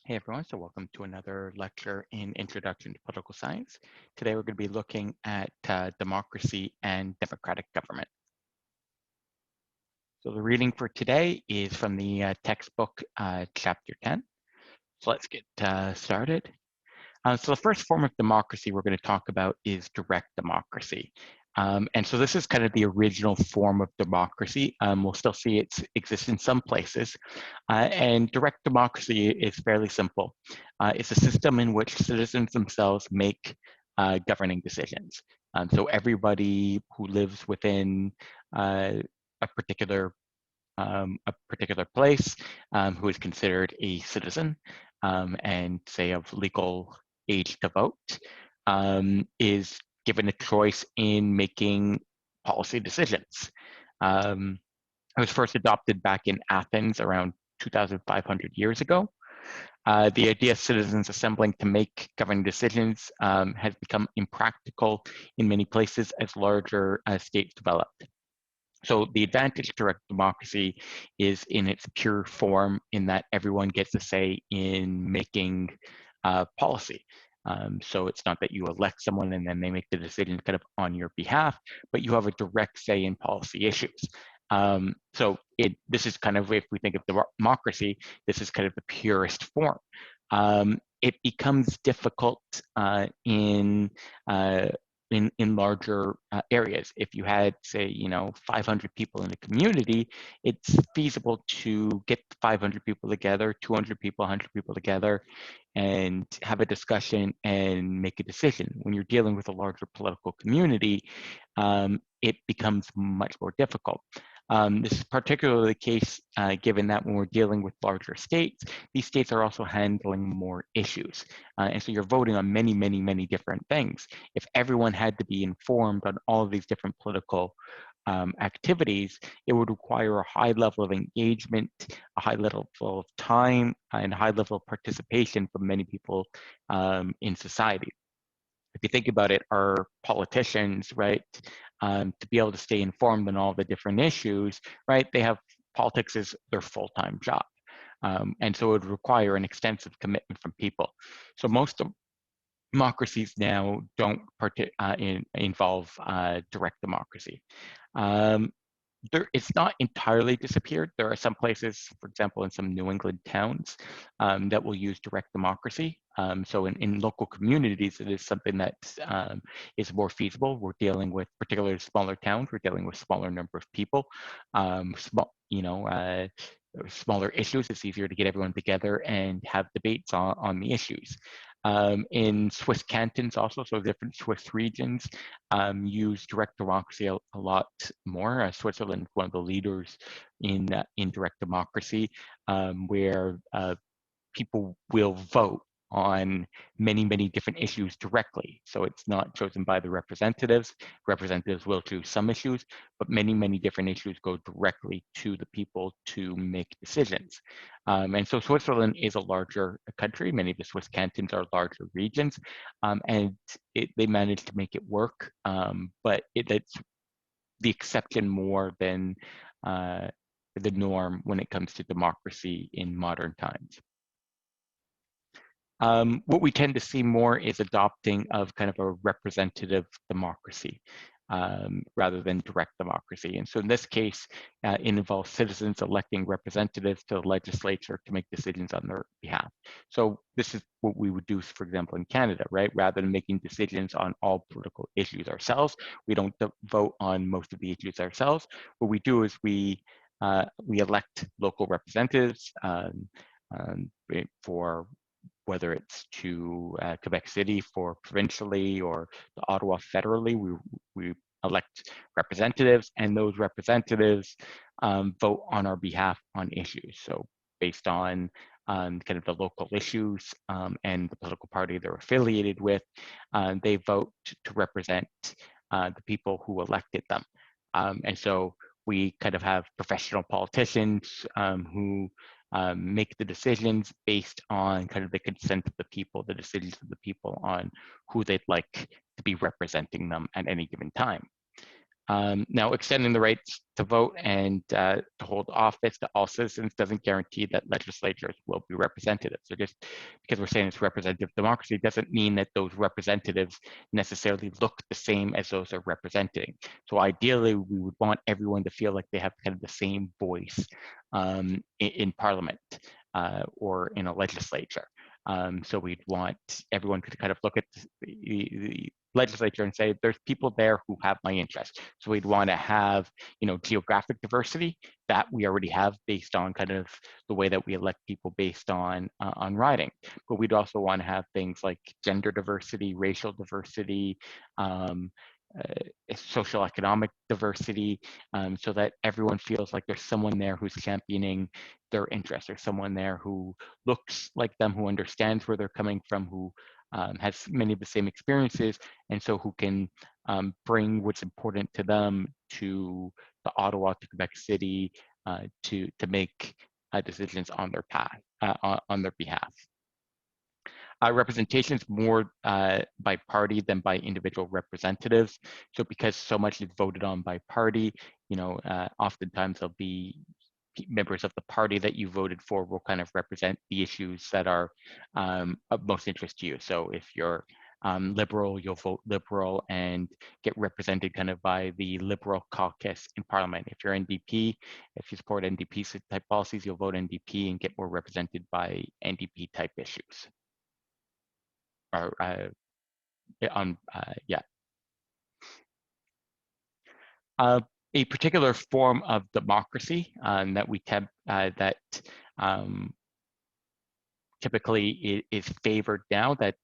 Hey everyone, so welcome to another lecture in Introduction to Political Science. Today we're going to be looking at democracy and democratic government. So the reading for today is from the textbook chapter 10. So let's get started. So the first form of democracy we're going to talk about is direct democracy. And so this is kind of the original form of democracy. We'll still see it exists in some places. And direct democracy is fairly simple. It's a system in which citizens themselves make governing decisions. So everybody who lives within a particular place who is considered a citizen and say of legal age to vote is given a choice in making policy decisions. It was first adopted back in Athens around 2,500 years ago. The idea of citizens assembling to make governing decisions has become impractical in many places as larger states developed. So the advantage of direct democracy is in its pure form in that everyone gets a say in making policy. So it's not that you elect someone and then they make the decision kind of on your behalf, but you have a direct say in policy issues. This is kind of, if we think of democracy, this is kind of the purest form. It becomes difficult in larger areas. If you had, say, 500 people in a community, it's feasible to get 500 people together, 200 people, 100 people together, and have a discussion and make a decision. When you're dealing with a larger political community, it becomes much more difficult. This is particularly the case given that when we're dealing with larger states, these states are also handling more issues. And so you're voting on many, many, many different things. If everyone had to be informed on all of these different political activities, it would require a high level of engagement, a high level of time, and a high level of participation from many people in society. If you think about it, our politicians, right, to be able to stay informed on all the different issues, right, they have politics as their full-time job. And so it would require an extensive commitment from people. So most democracies now don't involve direct democracy. Um, it's not entirely disappeared. There are some places, for example, in some New England towns that will use direct democracy. So in local communities, it is something that is more feasible. We're dealing with, particularly smaller towns, we're dealing with smaller number of people, smaller issues. It's easier to get everyone together and have debates on the issues. In Swiss cantons also, so different Swiss regions use direct democracy a lot more. Switzerland is one of the leaders in direct democracy, where people will vote on many, many different issues directly. So it's not chosen by the representatives. Representatives will choose some issues, but many, many different issues go directly to the people to make decisions. And so Switzerland is a larger country. Many of the Swiss cantons are larger regions, and they managed to make it work, but it's the exception more than the norm when it comes to democracy in modern times. What we tend to see more is adopting of kind of a representative democracy rather than direct democracy. And so in this case, it involves citizens electing representatives to the legislature to make decisions on their behalf. So this is what we would do, for example, in Canada, right? Rather than making decisions on all political issues ourselves, we don't vote on most of the issues ourselves. What we do is we elect local representatives for whether it's to Quebec City for provincially or to Ottawa federally, we elect representatives, and those representatives vote on our behalf on issues. So based on kind of the local issues and the political party they're affiliated with, they vote to represent the people who elected them. And so we kind of have professional politicians who make the decisions based on kind of the consent of the people, the decisions of the people on who they'd like to be representing them at any given time. Now, extending the rights to vote and to hold office to all citizens doesn't guarantee that legislatures will be representative. So just because we're saying it's representative democracy doesn't mean that those representatives necessarily look the same as those they're representing. So ideally, we would want everyone to feel like they have kind of the same voice in Parliament or in a legislature. So we'd want everyone to kind of look at the legislature and say, there's people there who have my interest. So we'd want to have, geographic diversity that we already have based on kind of the way that we elect people based on riding. But we'd also want to have things like gender diversity, racial diversity, social economic diversity, so that everyone feels like there's someone there who's championing their interests, or someone there who looks like them, who understands where they're coming from, who has many of the same experiences, and so who can bring what's important to them to the Ottawa, to Quebec City, to make decisions on their on their behalf. Representation is more by party than by individual representatives. So because so much is voted on by party, oftentimes there'll be members of the party that you voted for will kind of represent the issues that are of most interest to you. So if you're Liberal, you'll vote Liberal and get represented kind of by the Liberal caucus in Parliament. If you're NDP, if you support NDP type policies, you'll vote NDP and get more represented by NDP type issues. Or yeah. A particular form of democracy that we typically is favored now, that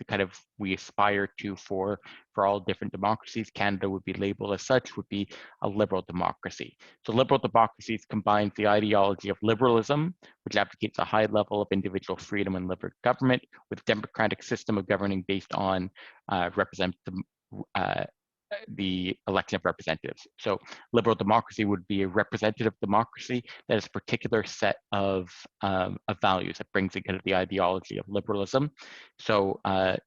kind of we aspire to for all different democracies. Canada would be labeled as such, would be a liberal democracy. So liberal democracies combines the ideology of liberalism, which advocates a high level of individual freedom and liberal government, with a democratic system of governing based on the election of representatives. So liberal democracy would be a representative democracy that has a particular set of values that brings in kind of the ideology of liberalism. So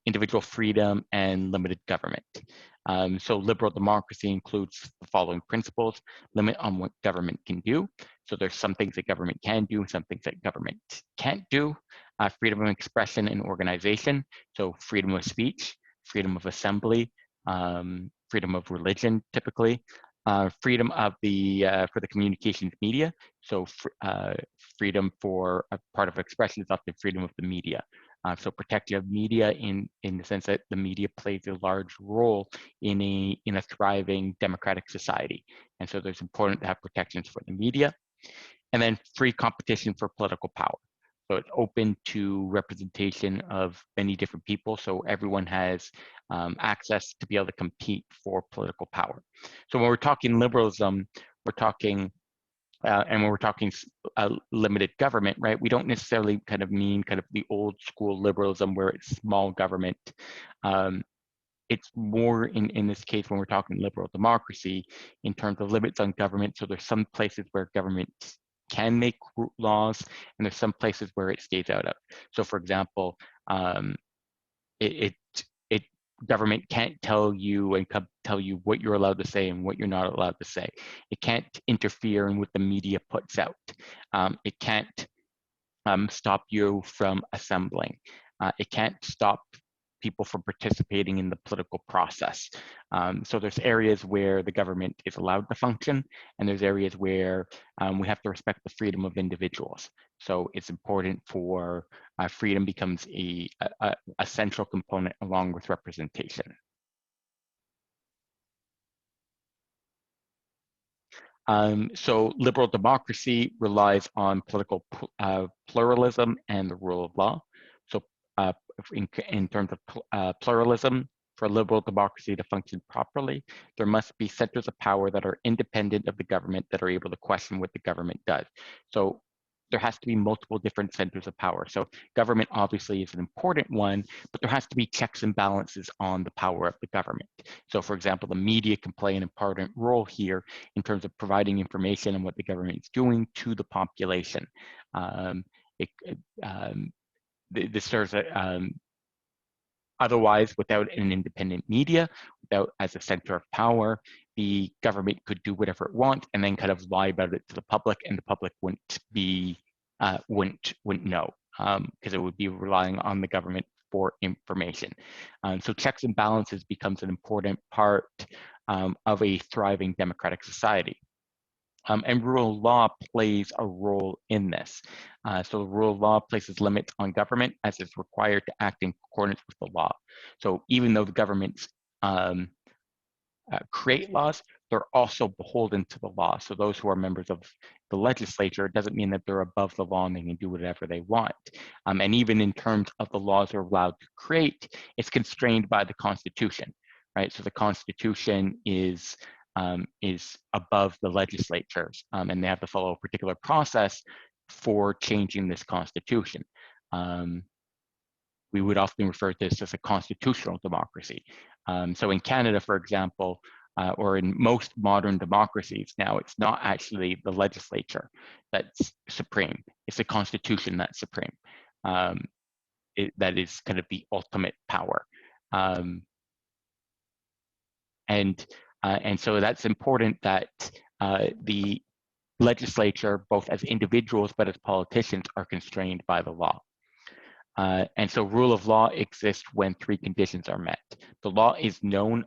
individual freedom and limited government. So liberal democracy includes the following principles: limit on what government can do. So there's some things that government can do, some things that government can't do. Freedom of expression and organization. So freedom of speech, freedom of assembly, freedom of religion, typically, freedom of for the communications media. So freedom for a part of expression is often freedom of the media. So protective media in the sense that the media plays a large role in a thriving democratic society. And so there's important to have protections for the media. And then free competition for political power. So it's open to representation of many different people. So everyone has access to be able to compete for political power. So when we're talking liberalism, we're talking, and when we're talking limited government, right? We don't necessarily kind of mean kind of the old school liberalism where it's small government. It's more in this case when we're talking liberal democracy in terms of limits on government. So there's some places where government can make laws, and there's some places where it stays out of. So for example, government can't tell you and tell you what you're allowed to say and what you're not allowed to say. It can't interfere in what the media puts out. It can't stop you from assembling. It can't stop people from participating in the political process. So there's areas where the government is allowed to function, and there's areas where we have to respect the freedom of individuals. So it's important for freedom becomes a central component along with representation. So liberal democracy relies on political pluralism and the rule of law. So in terms of pluralism, for liberal democracy to function properly, there must be centers of power that are independent of the government, that are able to question what the government does. So there has to be multiple different centers of power. So government obviously is an important one, but there has to be checks and balances on the power of the government. So for example, the media can play an important role here in terms of providing information on what the government is doing to the population. This serves otherwise, without an independent media, without as a center of power, the government could do whatever it wants and then kind of lie about it to the public, and the public wouldn't know, because it would be relying on the government for information. So checks and balances becomes an important part of a thriving democratic society. And rule of law plays a role in this. So the rule of law places limits on government as it's required to act in accordance with the law. So even though the governments create laws, they're also beholden to the law. So those who are members of the legislature, it doesn't mean that they're above the law and they can do whatever they want. And even in terms of the laws they're allowed to create, it's constrained by the Constitution, right? So the Constitution is above the legislatures, and they have to follow a particular process for changing this Constitution. We would often refer to this as a constitutional democracy. So in Canada, for example, or in most modern democracies now, it's not actually the legislature that's supreme. It's the Constitution that's supreme. That is kind of the ultimate power. And so that's important that the legislature, both as individuals but as politicians, are constrained by the law. And so rule of law exists when three conditions are met. The law is known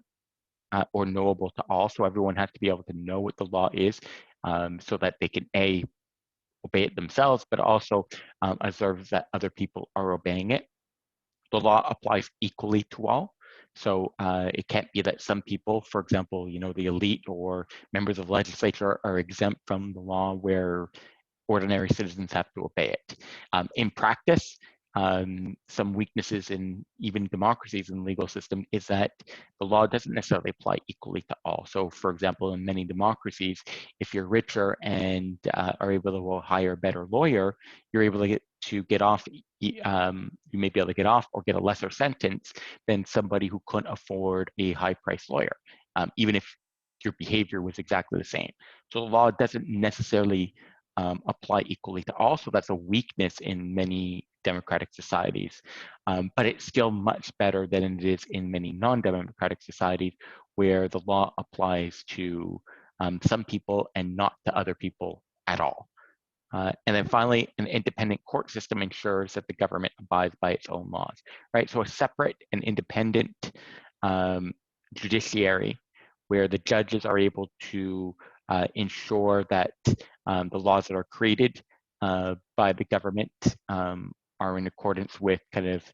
or knowable to all, so everyone has to be able to know what the law is, so that they can A, obey it themselves, but also observe that other people are obeying it. The law applies equally to all. So it can't be that some people, for example, the elite or members of the legislature are exempt from the law where ordinary citizens have to obey it. In practice, some weaknesses in even democracies and legal system is that the law doesn't necessarily apply equally to all. So for example, in many democracies, if you're richer and are able to hire a better lawyer, you're able to get off, you may be able to get off or get a lesser sentence than somebody who couldn't afford a high-priced lawyer, even if your behavior was exactly the same. So the law doesn't necessarily apply equally to all. So that's a weakness in many democratic societies, but it's still much better than it is in many non-democratic societies where the law applies to some people and not to other people at all. And then finally, an independent court system ensures that the government abides by its own laws, right? So a separate and independent judiciary where the judges are able to ensure that the laws that are created by the government are in accordance with kind of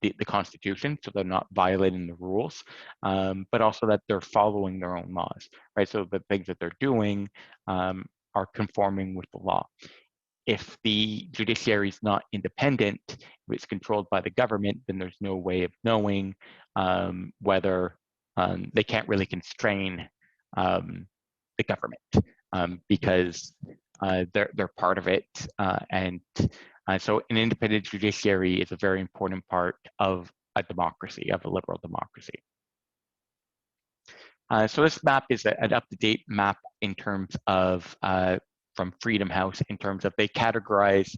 the Constitution, so they're not violating the rules, but also that they're following their own laws, right? So the things that they're doing are conforming with the law. If the judiciary is not independent, if it's controlled by the government, then there's no way of knowing whether they can't really constrain the government because they're part of it. And so an independent judiciary is a very important part of a democracy, of a liberal democracy. So this map is an up-to-date map in terms of from Freedom House, in terms of they categorize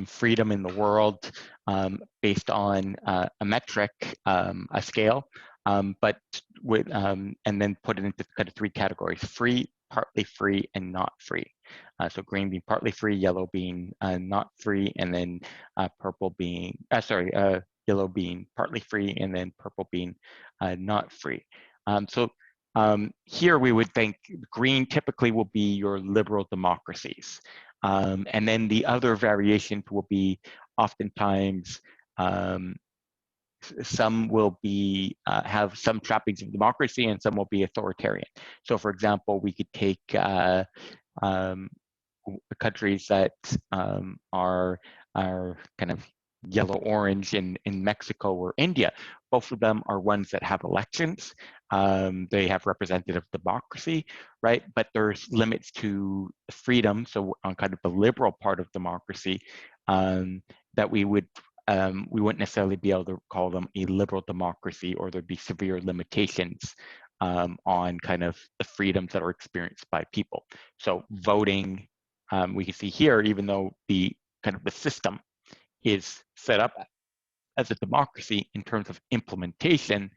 freedom in the world based on a metric, a scale, but with and then put it into kind of three categories: free, partly free, and not free. So green being partly free, yellow being not free, and then purple being yellow being partly free, and then purple being not free. Here we would think green typically will be your liberal democracies. And then the other variations will be oftentimes some will be have some trappings of democracy and some will be authoritarian. So for example, we could take countries that are kind of yellow-orange in Mexico or India. Both of them are ones that have elections. They have representative democracy, right? But there's limits to freedom. So on kind of the liberal part of democracy, that we wouldn't necessarily be able to call them a liberal democracy, or there'd be severe limitations on kind of the freedoms that are experienced by people. So voting, we can see here, even though the kind of the system is set up as a democracy, in terms of implementation,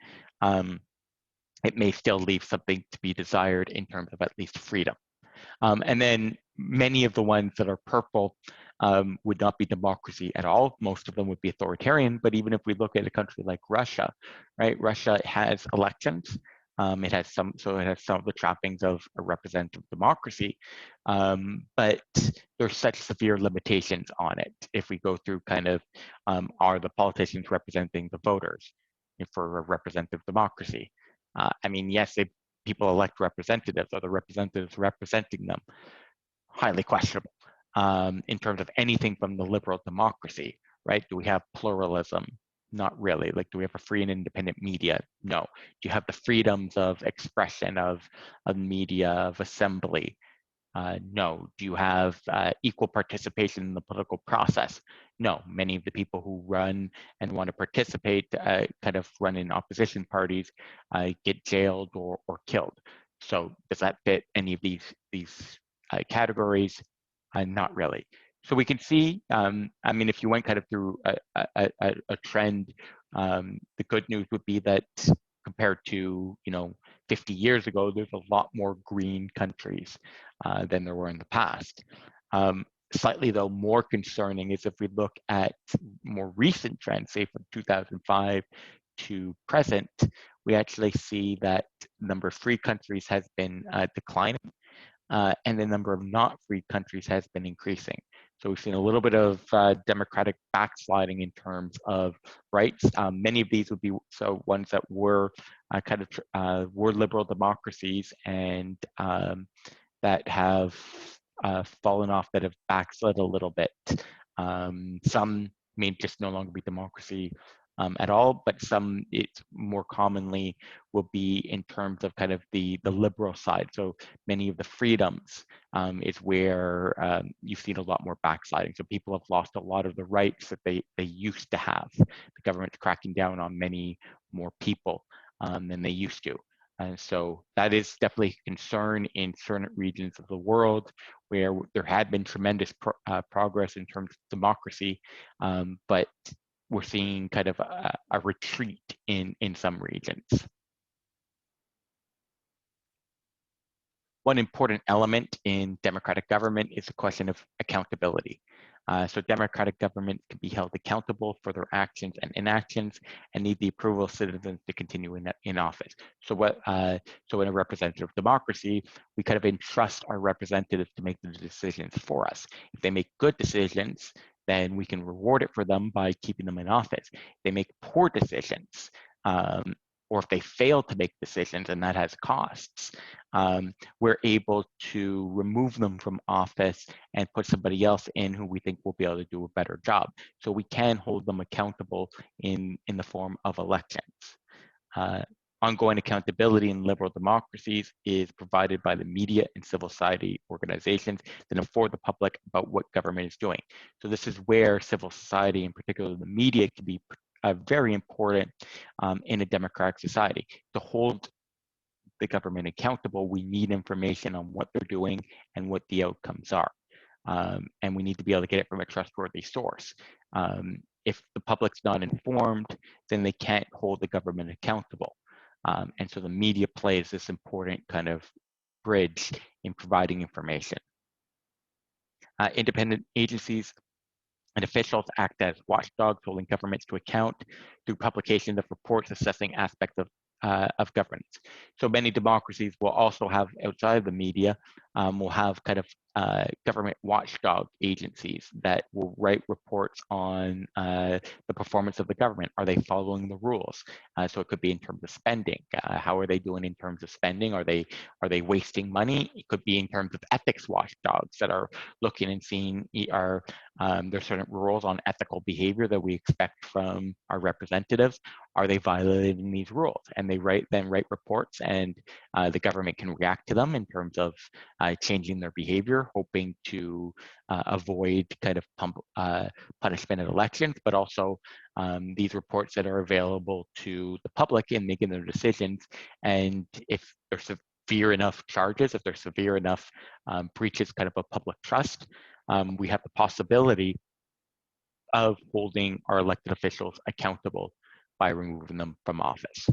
it may still leave something to be desired in terms of at least freedom. And then many of the ones that are purple would not be democracy at all. Most of them would be authoritarian. But even if we look at a country like Russia, right? Russia has elections. It has some of the trappings of a representative democracy, but there's such severe limitations on it. If we go through kind of, are the politicians representing the voters for a representative democracy? I mean, yes, people elect representatives. Are the representatives representing them? Highly questionable. In terms of anything from the liberal democracy, right? Do we have pluralism? Not really. Like, do we have a free and independent media? No. Do you have the freedoms of expression, of media, of assembly? No. Do you have equal participation in the political process? No. Many of the people who run and want to participate, kind of run in opposition parties, get jailed or killed. So does that fit any of these categories? Not really. So we can see, I mean, if you went kind of through a trend, the good news would be that compared to, 50 years ago, there's a lot more green countries than there were in the past. Slightly, though, more concerning is if we look at more recent trends, say from 2005 to present, we actually see that the number of free countries has been declining, and the number of not free countries has been increasing. So we've seen a little bit of democratic backsliding in terms of rights. Many of these would be ones that were were liberal democracies and that have fallen off, that have backslid a little bit. Some may just no longer be democracy at all, but some, it's more commonly will be in terms of kind of the liberal side. So many of the freedoms is where you've seen a lot more backsliding. So people have lost a lot of the rights that they used to have. The government's cracking down on many more people than they used to. And so that is definitely a concern in certain regions of the world where there had been tremendous progress in terms of democracy, but we're seeing kind of a retreat in some regions. One important element in democratic government is the question of accountability. So democratic government can be held accountable for their actions and inactions and need the approval of citizens to continue in office. So so in a representative democracy, we kind of entrust our representatives to make the decisions for us. If they make good decisions, then we can reward it for them by keeping them in office. If they make poor decisions, or if they fail to make decisions and that has costs, we're able to remove them from office and put somebody else in who we think will be able to do a better job. So we can hold them accountable in the form of elections. Ongoing accountability in liberal democracies is provided by the media and civil society organizations that inform the public about what government is doing. So this is where civil society, in particular the media, can be very important in a democratic society. To hold the government accountable, we need information on what they're doing and what the outcomes are. And we need to be able to get it from a trustworthy source. If the public's not informed, then they can't hold the government accountable. And so the media plays this important kind of bridge in providing information. Independent agencies and officials act as watchdogs, holding governments to account through publication of reports assessing aspects of governance. So many democracies will also have, outside of the media, will have kind of government watchdog agencies that will write reports on the performance of the government. Are they following the rules? So it could be in terms of spending. How are they doing in terms of spending? Are they wasting money? It could be in terms of ethics watchdogs that are looking and seeing there's certain rules on ethical behavior that we expect from our representatives. Are they violating these rules? And they then write reports, and the government can react to them in terms of changing their behavior, hoping to avoid kind of punishment at elections, but also these reports that are available to the public in making their decisions. And if there's severe enough charges, if there's severe enough breaches kind of a public trust, we have the possibility of holding our elected officials accountable by removing them from office.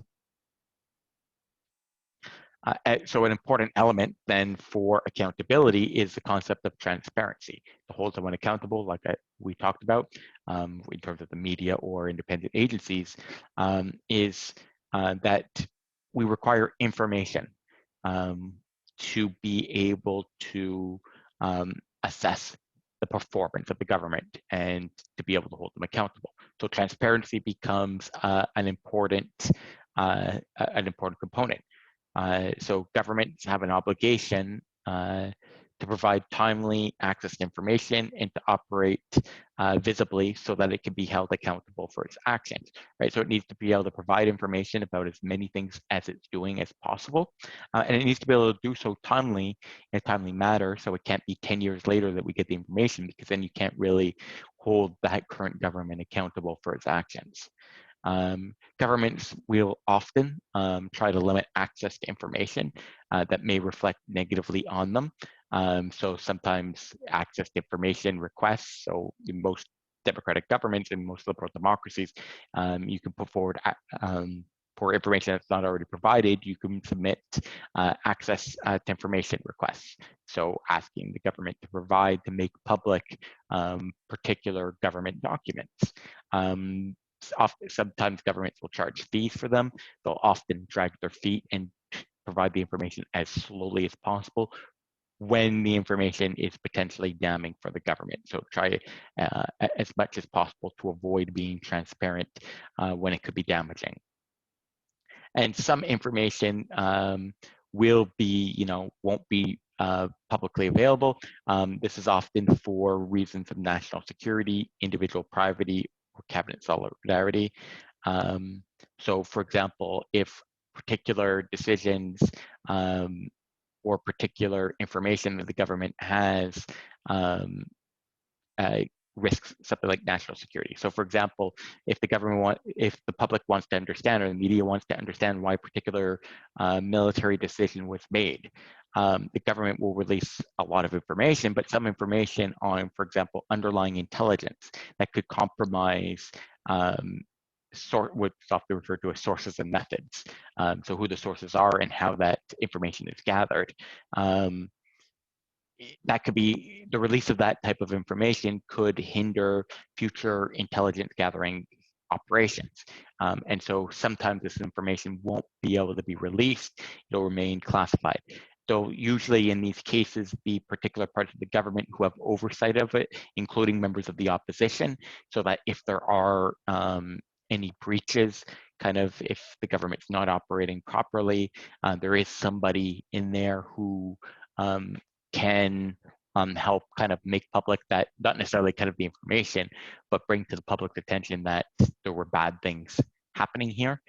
So an important element then for accountability is the concept of transparency. To hold someone accountable, like we talked about, in terms of the media or independent agencies, is that we require information um, to be able to assess the performance of the government and to be able to hold them accountable. So transparency becomes an important component. So governments have an obligation to provide timely access to information and to operate visibly so that it can be held accountable for its actions, right? So it needs to be able to provide information about as many things as it's doing as possible. And it needs to be able to do so timely, in a timely manner, so it can't be 10 years later that we get the information, because then you can't really hold that current government accountable for its actions. Governments will often try to limit access to information that may reflect negatively on them. So sometimes access to information requests, so in most democratic governments and most liberal democracies, you can put forward for information that's not already provided, you can submit access to information requests. So asking the government to provide, to make public particular government documents. Sometimes governments will charge fees for them. They'll often drag their feet and provide the information as slowly as possible when the information is potentially damning for the government. So try as much as possible to avoid being transparent when it could be damaging. And some information will be, won't be publicly available. This is often for reasons of national security, individual privacy, or cabinet solidarity. So for example, if particular decisions or particular information that the government has risks something like national security. So for example, if the public wants to understand, or the media wants to understand why a particular military decision was made, the government will release a lot of information, but some information on, for example, underlying intelligence that could compromise what's often referred to as sources and methods. So who the sources are and how that information is gathered. That could be, the release of that type of information could hinder future intelligence gathering operations. And so sometimes this information won't be able to be released, it'll remain classified. So usually in these cases, the particular parts of the government who have oversight of it, including members of the opposition, so that if there are any breaches, kind of if the government's not operating properly, there is somebody in there who can help kind of make public that, not necessarily kind of the information, but bring to the public's attention that there were bad things happening here.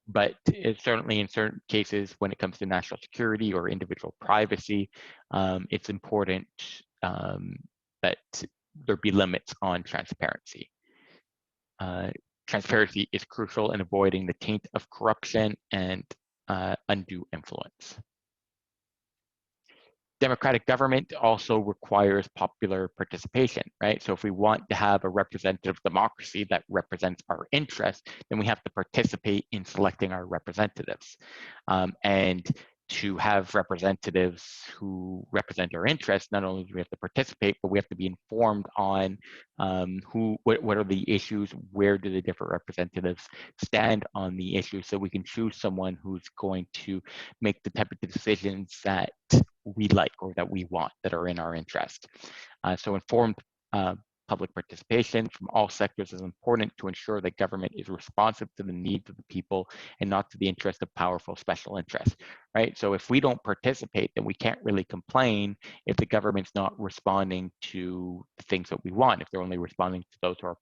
But it's certainly in certain cases, when it comes to national security or individual privacy, it's important that there be limits on transparency. Transparency is crucial in avoiding the taint of corruption and undue influence. Democratic government also requires popular participation, right? So if we want to have a representative democracy that represents our interests, then we have to participate in selecting our representatives. And to have representatives who represent our interests, not only do we have to participate, but we have to be informed on what are the issues, where do the different representatives stand on the issue, so we can choose someone who's going to make the type of decisions that we like or that we want, that are in our interest. So informed public participation from all sectors is important to ensure that government is responsive to the needs of the people and not to the interest of powerful special interests, right? So if we don't participate, then we can't really complain if the government's not responding to the things that we want, if they're only responding to those who are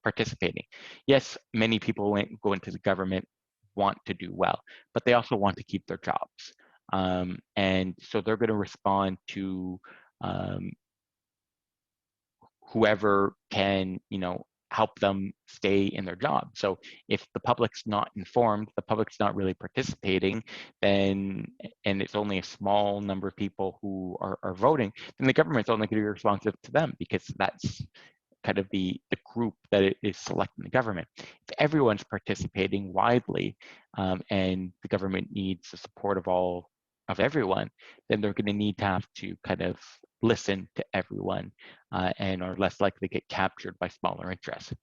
participating. Yes, many people go into the government want to do well, but they also want to keep their jobs. And so they're going to respond to whoever can, help them stay in their job. So if the public's not informed, the public's not really participating, then, and it's only a small number of people who are voting, then the government's only going to be responsive to them, because that's kind of the group that it is selecting the government. If everyone's participating widely and the government needs the support of everyone, then they're going to need to have to kind of listen to everyone and are less likely to get captured by smaller interests.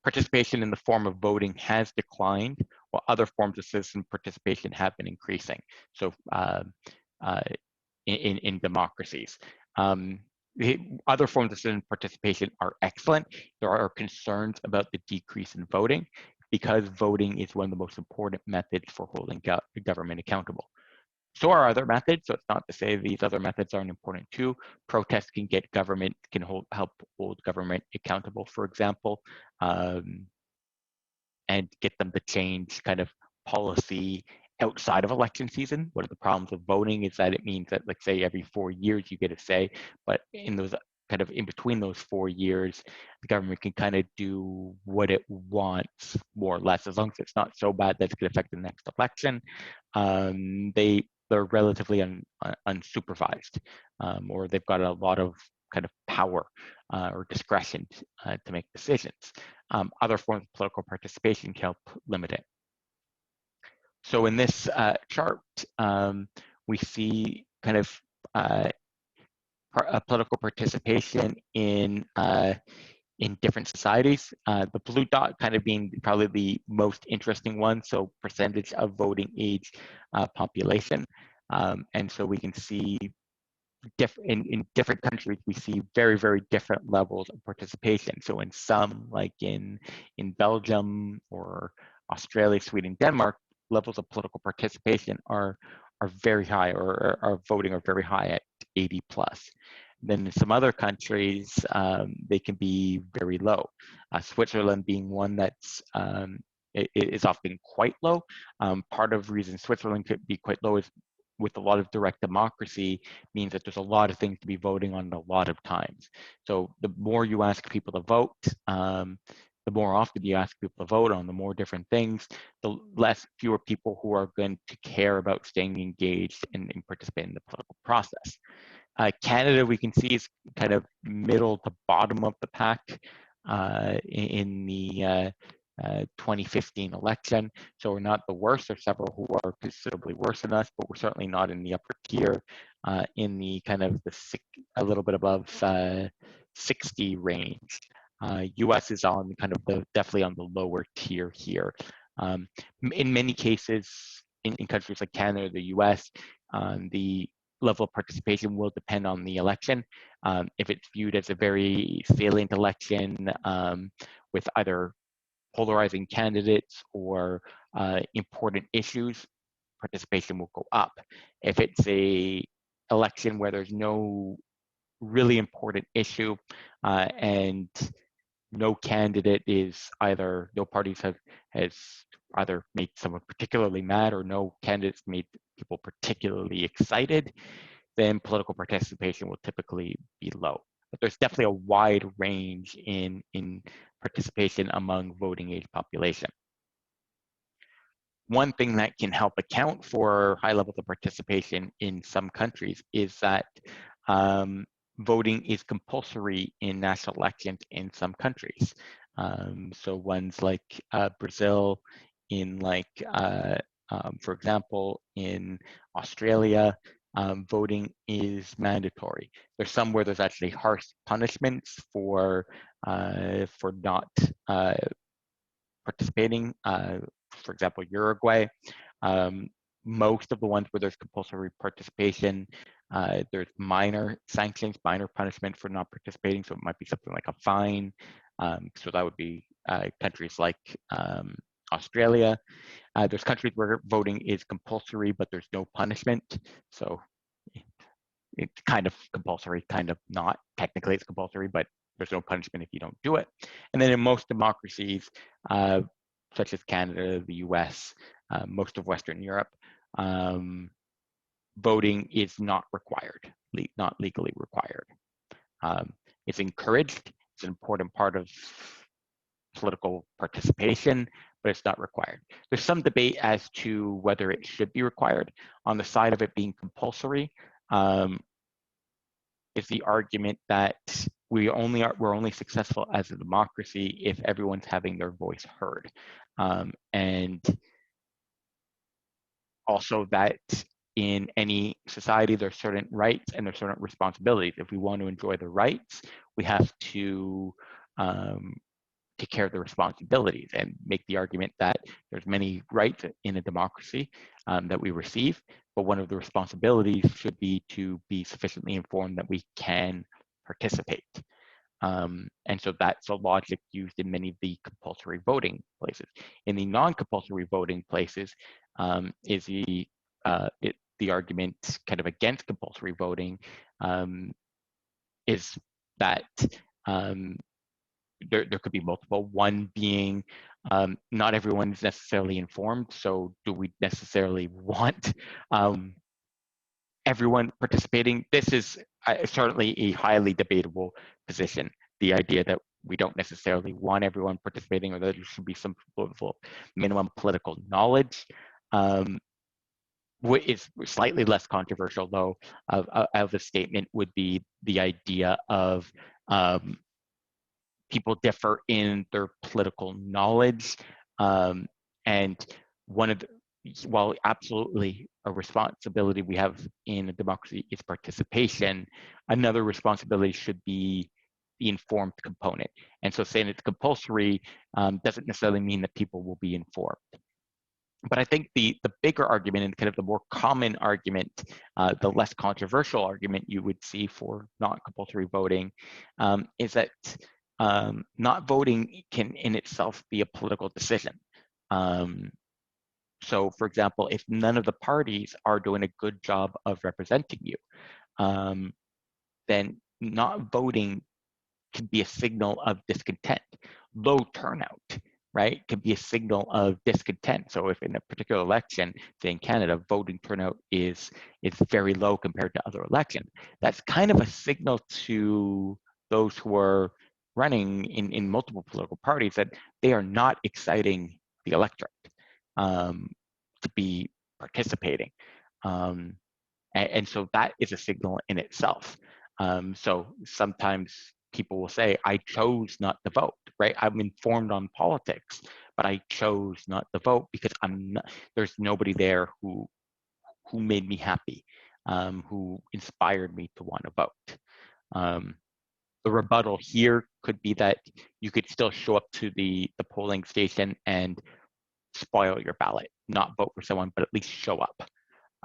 Participation in the form of voting has declined, while other forms of citizen participation have been increasing. So in democracies. The other forms of citizen participation are excellent. There are concerns about the decrease in voting because voting is one of the most important methods for holding the government accountable. So are other methods, so it's not to say these other methods aren't important too. Protests can get government, help hold government accountable, for example, and get them to change kind of policy outside of election season. One of the problems with voting is that it means that, like, say, every 4 years you get a say, but in those kind of in between those 4 years, the government can kind of do what it wants, more or less, as long as it's not so bad that it's going to affect the next election. They're relatively unsupervised, or they've got a lot of kind of power or discretion to make decisions. Other forms of political participation can help limit it. So in this chart, we see kind of political participation in different societies. The blue dot kind of being probably the most interesting one, so percentage of voting age population. And so we can see in different countries, we see very, very different levels of participation. So in some, like in Belgium or Australia, Sweden, Denmark, levels of political participation are very high, or are voting are very high at 80 plus. Then in some other countries, they can be very low. Switzerland being one that's is often quite low. Part of the reason Switzerland could be quite low is with a lot of direct democracy means that there's a lot of things to be voting on a lot of times. So the more you ask people to vote, the more often you ask people to vote on the more different things, the fewer people who are going to care about staying engaged and participating in the political process. Canada, we can see, is kind of middle to bottom of the pack in the 2015 election. So we're not the worst. There's several who are considerably worse than us, but we're certainly not in the upper tier, in the kind of a little bit above 60 range. US is on kind of definitely on the lower tier here. In many cases, in countries like Canada or the US, the level of participation will depend on the election. If it's viewed as a very salient election with either polarizing candidates or important issues, participation will go up. If it's a election where there's no really important issue and no candidate is no parties has either made someone particularly mad or no candidates made people particularly excited, then political participation will typically be low. But there's definitely a wide range in participation among voting age population. One thing that can help account for high levels of participation in some countries is that voting is compulsory in national elections in some countries. So ones like Brazil, for example, in Australia, voting is mandatory. There's some where there's actually harsh punishments for not participating. For example, Uruguay. Most of the ones where there's compulsory participation, there's minor sanctions, minor punishment for not participating. So it might be something like a fine. So that would be countries like Australia. There's countries where voting is compulsory, but there's no punishment. So it's kind of compulsory, kind of not. Technically it's compulsory, but there's no punishment if you don't do it. And then in most democracies, such as Canada, the US, most of Western Europe, voting is not required, not legally required. It's encouraged. It's an important part of political participation, but it's not required. There's some debate as to whether it should be required. On the side of it being compulsory, is the argument that we're only successful as a democracy if everyone's having their voice heard. And also that in any society, there's certain rights and there's certain responsibilities. If we want to enjoy the rights, we have to take care of the responsibilities and make the argument that there's many rights in a democracy that we receive, but one of the responsibilities should be to be sufficiently informed that we can participate. And so that's a logic used in many of the compulsory voting places. In the non-compulsory voting places is the argument kind of against compulsory voting is that there could be multiple. One being not everyone is necessarily informed, so do we necessarily want everyone participating? This is certainly a highly debatable position. The idea that we don't necessarily want everyone participating, or that there should be some minimum political knowledge, is slightly less controversial, though, of the statement would be the idea of people differ in their political knowledge, and one of the, while absolutely a responsibility we have in a democracy is participation, another responsibility should be the informed component. And so saying it's compulsory doesn't necessarily mean that people will be informed. But I think the bigger argument and kind of the more common argument, the less controversial argument you would see for non-compulsory voting is that not voting can in itself be a political decision. So for example, if none of the parties are doing a good job of representing you, then not voting can be a signal of discontent. Low turnout, right, can be a signal of discontent. So if in a particular election, say in Canada, voting turnout is very low compared to other elections, that's kind of a signal to those who are running in multiple political parties that they are not exciting the electorate to be participating. And so that is a signal in itself. So sometimes people will say, I chose not to vote, right? I'm informed on politics, but I chose not to vote because there's nobody there who made me happy, who inspired me to want to vote. The rebuttal here could be that you could still show up to the polling station and spoil your ballot, not vote for someone, but at least show up.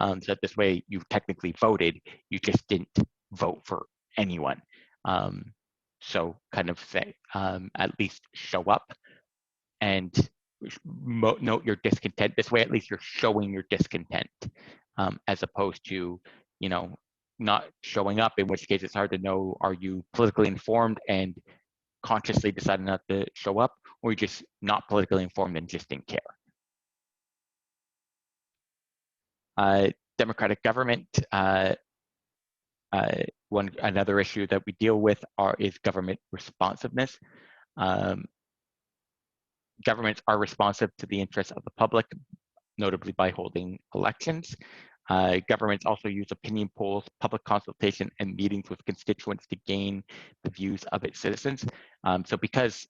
So that this way you technically voted, you just didn't vote for anyone. So kind of say, at least show up and note your discontent. This way, at least you're showing your discontent, as opposed to, not showing up, in which case it's hard to know, are you politically informed and consciously decided not to show up, or you're just not politically informed and just didn't care. Democratic government, another issue that we deal with is government responsiveness. Governments are responsive to the interests of the public, notably by holding elections. Governments also use opinion polls, public consultation, and meetings with constituents to gain the views of its citizens. So because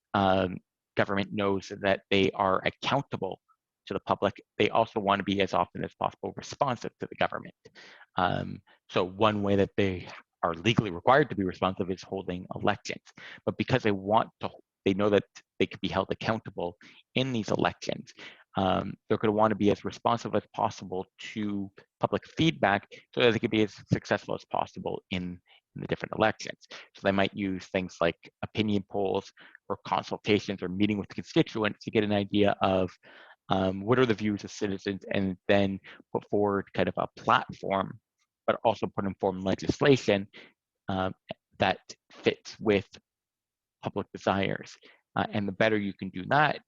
government knows that they are accountable to the public, they also want to be as often as possible responsive to the government. So one way that they are legally required to be responsive is holding elections. But because they know that they could be held accountable in these elections, they're going to want to be as responsive as possible to public feedback so that they can be as successful as possible in the different elections. So they might use things like opinion polls or consultations or meeting with constituents to get an idea of what are the views of citizens, and then put forward kind of a platform, but also put in form legislation that fits with public desires. And the better you can do that,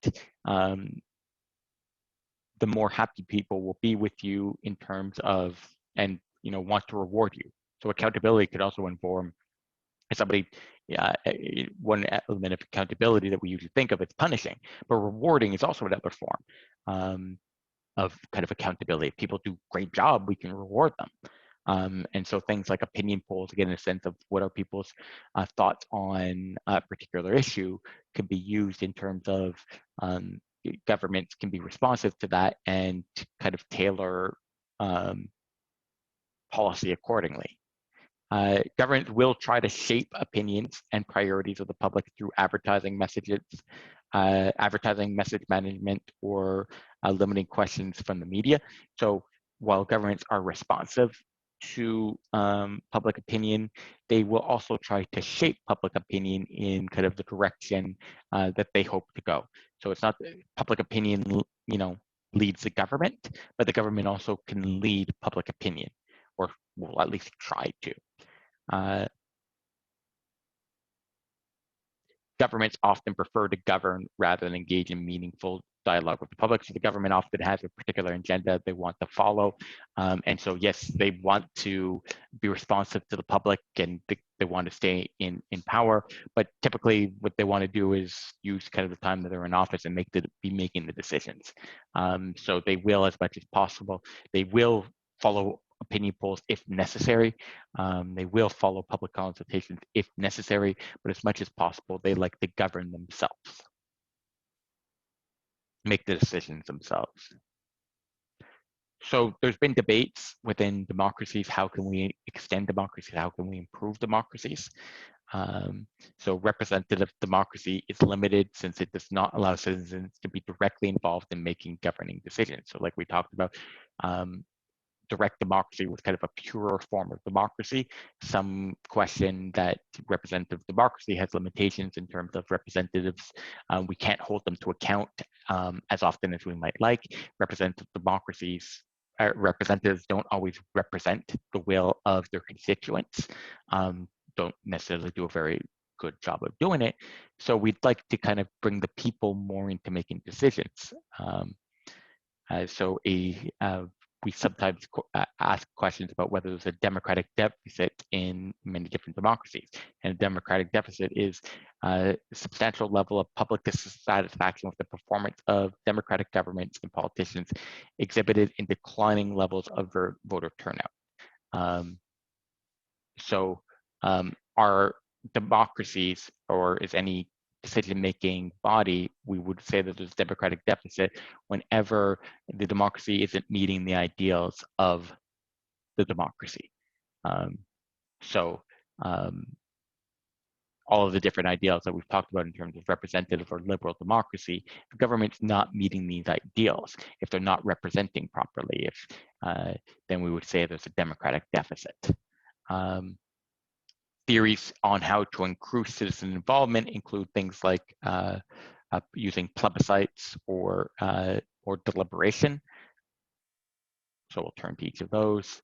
the more happy people will be with you in terms of, and want to reward you. So accountability could also inform somebody. One element of accountability that we usually think of is punishing, but rewarding is also another form of kind of accountability. If people do a great job, we can reward them. And so things like opinion polls, again, in a sense of what are people's thoughts on a particular issue, can be used in terms of governments can be responsive to that and kind of tailor policy accordingly. Governments will try to shape opinions and priorities of the public through advertising messages, advertising message management, or limiting questions from the media. So while governments are responsive to public opinion, they will also try to shape public opinion in kind of the direction that they hope to go. So it's not public opinion, leads the government, but the government also can lead public opinion, or will at least try to. Governments often prefer to govern rather than engage in meaningful dialogue with the public. So the government often has a particular agenda they want to follow. And so, yes, they want to be responsive to the public and they want to stay in power. But typically what they want to do is use kind of the time that they're in office and be making the decisions. So they will, as much as possible, they will follow opinion polls if necessary. They will follow public consultations if necessary, but as much as possible, they like to govern themselves, make the decisions themselves. So there's been debates within democracies. How can we extend democracies? How can we improve democracies? So representative democracy is limited since it does not allow citizens to be directly involved in making governing decisions. So like we talked about, direct democracy was kind of a purer form of democracy. Some question that representative democracy has limitations in terms of representatives. We can't hold them to account as often as we might like. Representative democracies, representatives don't always represent the will of their constituents, don't necessarily do a very good job of doing it. So we'd like to kind of bring the people more into making decisions. We sometimes ask questions about whether there's a democratic deficit in many different democracies. And a democratic deficit is a substantial level of public dissatisfaction with the performance of democratic governments and politicians exhibited in declining levels of voter turnout. Our democracies, or is any decision-making body, we would say that there's a democratic deficit whenever the democracy isn't meeting the ideals of the democracy. All of the different ideals that we've talked about in terms of representative or liberal democracy, if the government's not meeting these ideals, if they're not representing properly, then we would say there's a democratic deficit. Theories on how to increase citizen involvement include things like using plebiscites or deliberation. So we'll turn to each of those.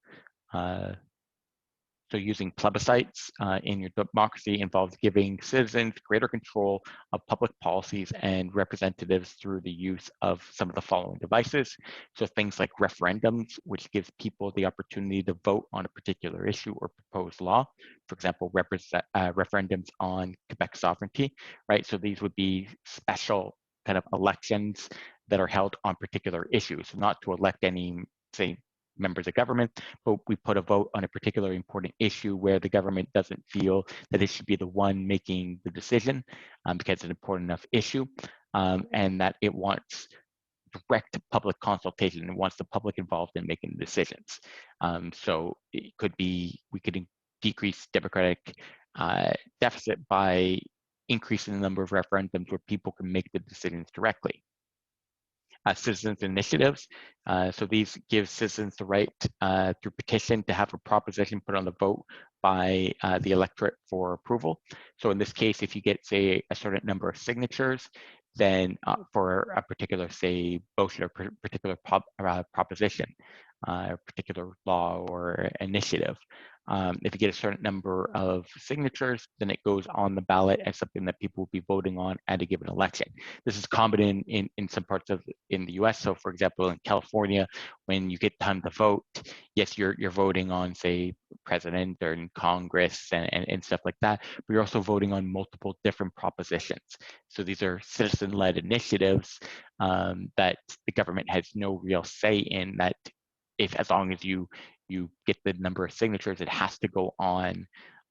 So using plebiscites in your democracy involves giving citizens greater control of public policies and representatives through the use of some of the following devices. So things like referendums, which gives people the opportunity to vote on a particular issue or proposed law. For example, referendums on Quebec sovereignty, right? So these would be special kind of elections that are held on particular issues, not to elect any, say, members of government, but we put a vote on a particular important issue where the government doesn't feel that it should be the one making the decision because it's an important enough issue, and that it wants direct public consultation and wants the public involved in making the decisions. So it could be, we could decrease democratic deficit by increasing the number of referendums where people can make the decisions directly. Citizens initiatives. So these give citizens the right through petition to have a proposition put on the vote by the electorate for approval. So in this case, if you get, say, a certain number of signatures, then for a particular, say, motion or particular proposition, a particular law or initiative, if you get a certain number of signatures, then it goes on the ballot as something that people will be voting on at a given election. This is common in some parts of in the US. So for example, in California, when you get time to vote, yes, you're voting on, say, president or in Congress and stuff like that, but you're also voting on multiple different propositions. So these are citizen-led initiatives that the government has no real say in, that as long as you you get the number of signatures, it has to go on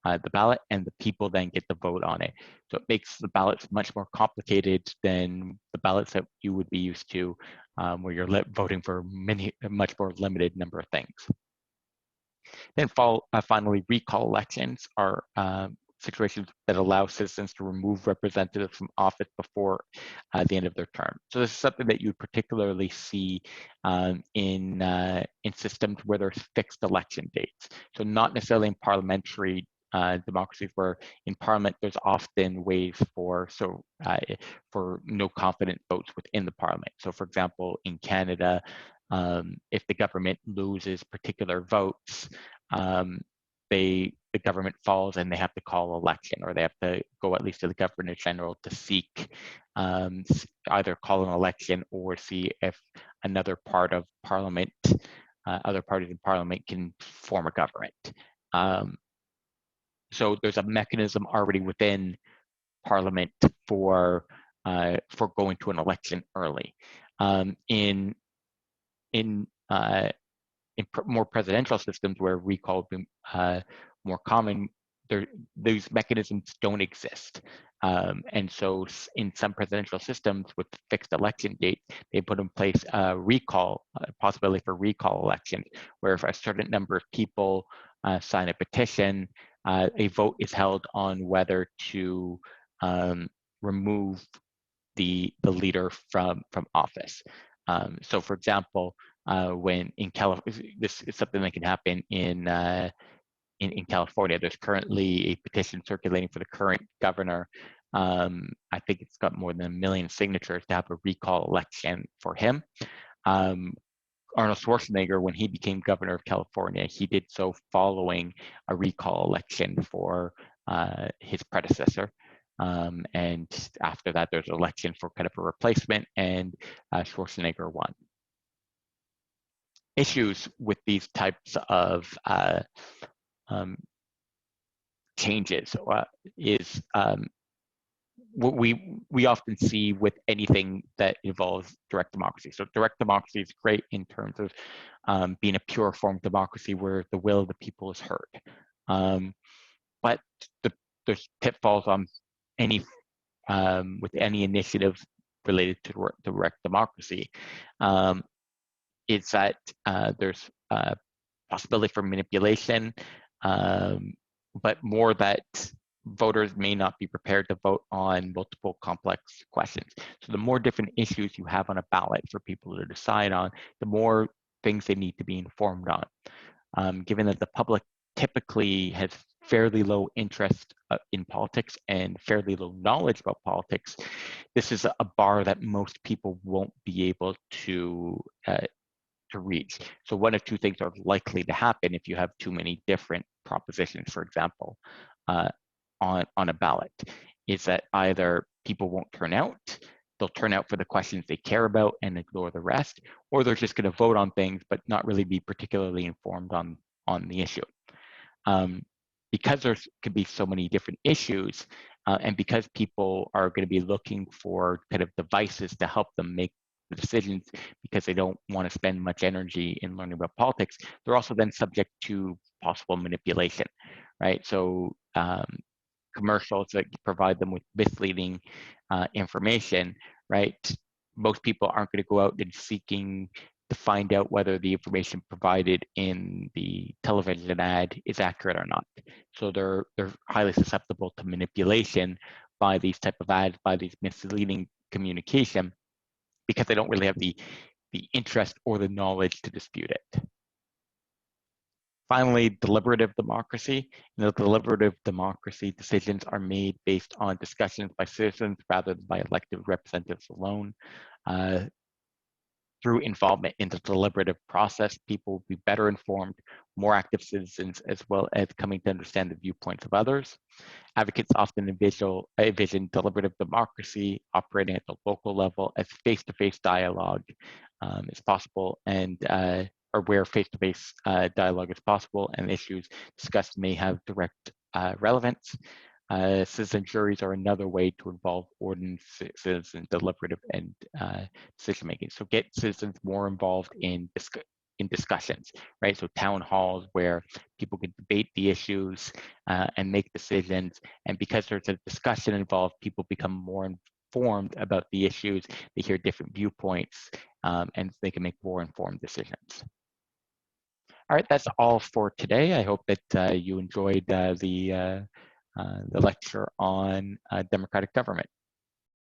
the ballot, and the people then get the vote on it. So it makes the ballots much more complicated than the ballots that you would be used to, where you're voting for a much more limited number of things. Then finally, recall elections are situations that allow citizens to remove representatives from office before the end of their term. So this is something that you particularly see in systems where there's fixed election dates. So not necessarily in parliamentary democracies, where in parliament there's often ways for no confidence votes within the parliament. So for example, in Canada, if the government loses particular votes, the government falls and they have to call election, or they have to go at least to the Governor General to seek either call an election or see if another part of Parliament, other parties in Parliament can form a government. So there's a mechanism already within Parliament for going to an election early. In more presidential systems where recall would be more common, those mechanisms don't exist. And so in some presidential systems with fixed election dates, they put in place a possibility for recall elections, where if a certain number of people sign a petition, a vote is held on whether to remove the leader from office. So for example, when in California, this is something that can happen in California. There's currently a petition circulating for the current governor. I think it's got more than 1 million signatures to have a recall election for him. Arnold Schwarzenegger, when he became governor of California, he did so following a recall election for his predecessor. And after that, there's an election for kind of a replacement, and Schwarzenegger won. Issues with these types of changes is what we often see with anything that involves direct democracy. So direct democracy is great in terms of being a pure form of democracy where the will of the people is heard. But there's pitfalls on with any initiative related to direct democracy. Is that there's possibility for manipulation, but more that voters may not be prepared to vote on multiple complex questions. So the more different issues you have on a ballot for people to decide on, the more things they need to be informed on. Given that the public typically has fairly low interest in politics and fairly low knowledge about politics, this is a bar that most people won't be able to reach. So one of two things are likely to happen if you have too many different propositions, for example, on a ballot, is that either people won't turn out, they'll turn out for the questions they care about and ignore the rest, or they're just going to vote on things but not really be particularly informed on the issue. Because there could be so many different issues, and because people are going to be looking for kind of devices to help them make the decisions because they don't want to spend much energy in learning about politics, they're also then subject to possible manipulation, right? So commercials that provide them with misleading information, right? Most people aren't going to go out and seeking to find out whether the information provided in the television ad is accurate or not. So they're highly susceptible to manipulation by these type of ads, by these misleading communication, because they don't really have the interest or the knowledge to dispute it. Finally, deliberative democracy. In a deliberative democracy, decisions are made based on discussions by citizens rather than by elected representatives alone. Through involvement in the deliberative process, people will be better informed, more active citizens, as well as coming to understand the viewpoints of others. Advocates often envision deliberative democracy operating at the local level as face-to-face dialogue is possible, and or where face-to-face dialogue is possible and issues discussed may have direct relevance. Citizen juries are another way to involve ordinary citizens in deliberative and decision making. So get citizens more involved in in discussions, right? So town halls where people can debate the issues and make decisions. And because there's a discussion involved, people become more informed about the issues. They hear different viewpoints, and they can make more informed decisions. All right, that's all for today. I hope that you enjoyed the lecture on democratic government.